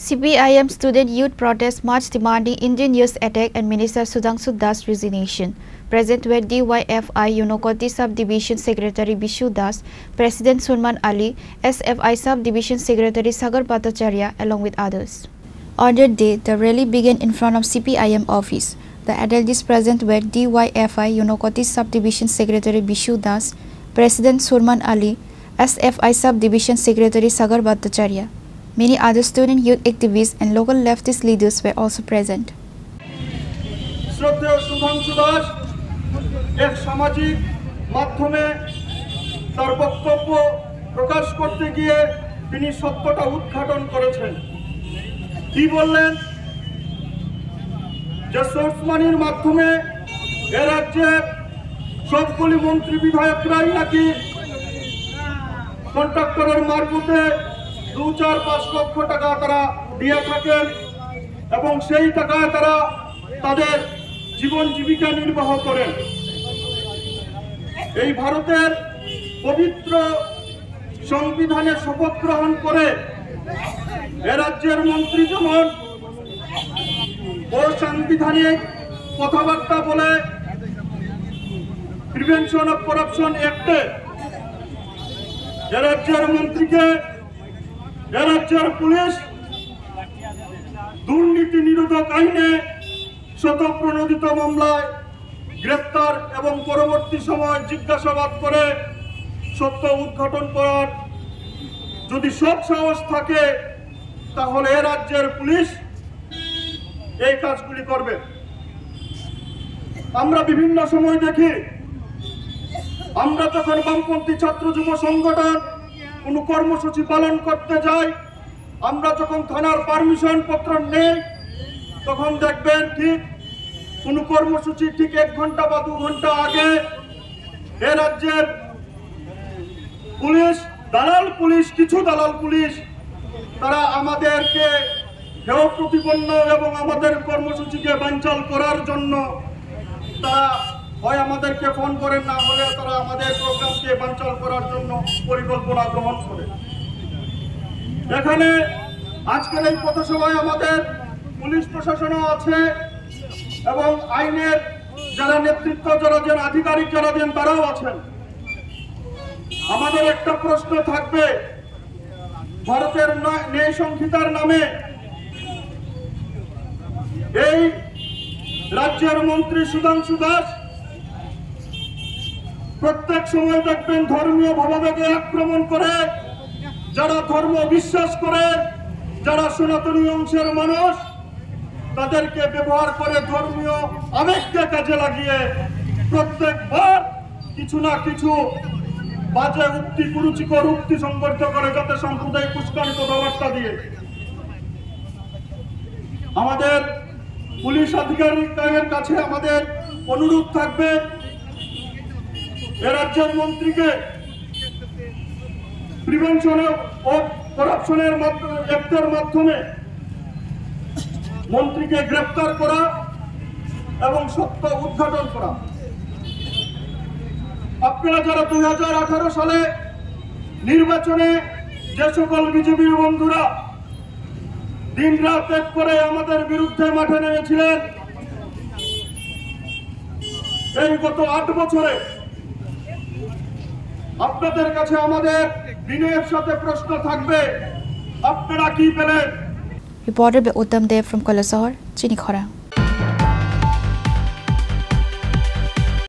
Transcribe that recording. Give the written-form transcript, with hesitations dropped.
CPIM student youth protest march demanding Indian attack and Minister Sudhanshu Das resignation. Present were DYFI Unakoti Sub-Division Secretary Bishu Das, President Sulman Ali, SFI Sub-Division Secretary Sagar Bhattacharya along with others. On that day, the rally began in front of CPIM office. The attendees present were DYFI Unakoti Sub-Division Secretary Bishu Das, President Sulman Ali, SFI Sub-Division Secretary Sagar Bhattacharya. Many other student youth activists and local leftist leaders were also present. শ্রদ্ধেয় সুধাংশু দাস এক সামাজিক মাধ্যমে তার বক্তব্য প্রকাশ করতে গিয়ে তিনি সত্যটা উদ্ঘাটন করেছেন। কি বললেন যে সোর্স মানির মাধ্যমে এ রাজ্যের সবগুলি মন্ত্রী বিধায়করাই নাকি কন্ট্রাক্টরের মারফতে 2-4-5 লক্ষ টাকা তারা দিয়ে থাকেন এবং সেই টাকায় তারা তাদের জীবন জীবিকা নির্বাহ করেন। এই ভারতের পবিত্র সংবিধানে শপথ গ্রহণ করে এ রাজ্যের মন্ত্রী যেমন অসাংবিধানিক কথাবার্তা বলে প্রিভেনশন অফ করাপশন অ্যাক্টে এ রাজ্যের মন্ত্রীকে এ রাজ্যের পুলিশ দুর্নীতি নিরোধক আইনে শতপ্রণোদিত মামলায় গ্রেফতার এবং পরবর্তী সময় জিজ্ঞাসাবাদ করে সত্য উদ্ঘাটন করার যদি সব সাহস থাকে তাহলে এ রাজ্যের পুলিশ এই কাজগুলি করবে। আমরা বিভিন্ন সময় দেখি আমরা যখন বামপন্থী ছাত্র যুব সংগঠন কোনো কর্মসূচি পালন করতে যাই, আমরা যখন থানার পারমিশন পত্র নেই তখন দেখবেন ঠিক কোনো কর্মসূচি ঠিক 1 ঘন্টা বা 2 ঘন্টা আগে এ রাজ্যের পুলিশ কিছু দালাল পুলিশ তারা আমাদেরকে হেয় প্রতিপন্ন এবং আমাদের কর্মসূচিকে বানচাল করার জন্য তারা হয় আমাদেরকে ফোন করেন, না হলে তারা আমাদের প্রোগ্রামকে বানচাল করার জন্য পরিকল্পনা গ্রহণ করে। এখানে আজকের এই পথসভায় আমাদের পুলিশ প্রশাসনও আছে এবং আইনের যারা নেতৃত্ব যারা আধিকারিক যারা দেন তারাও আছেন। আমাদের একটা প্রশ্ন থাকবে, ভারতের ন্যায় সংহিতার নামে এই রাজ্যের মন্ত্রী সুধাংশু দাস প্রত্যেক সময় দেখবেন ধর্মীয় ভাবাবেগে আক্রমণ করে, যারা ধর্ম বিশ্বাস করে, যারা সনাতনী অংশের মানুষ তাদেরকে ব্যবহার করে ধর্মীয় আবেগকে কাজে লাগিয়ে প্রত্যেকবার কিছু না কিছু বাজে উক্তি কুরুচিকর উক্তি সংগঠিত করে যাতে সাম্প্রদায়িক উস্কানিত ব্যবস্থা দিয়ে। আমাদের পুলিশ আধিকারিকের কাছে আমাদের অনুরোধ থাকবে এ রাজ্যের মন্ত্রীকে প্রিভেনশন অফ করাপশনের অ্যাক্টের মাধ্যমে মন্ত্রীকে গ্রেফতার করা এবং সত্য উদ্ঘাটন করা। আপনারা যারা 2018 সালে নির্বাচনে যে সকল বিজেপি বন্ধুরা দিন রাত এক করে আমাদের বিরুদ্ধে মাঠে নেমেছিলেন, এই গত 8 বছরে আপনাদের কাছে আমাদের বিনয়ের সাথে প্রশ্ন থাকবে, আপনারা কি পেলেন? Reported by Uttam Dev from Kolasahar, Chinikhara.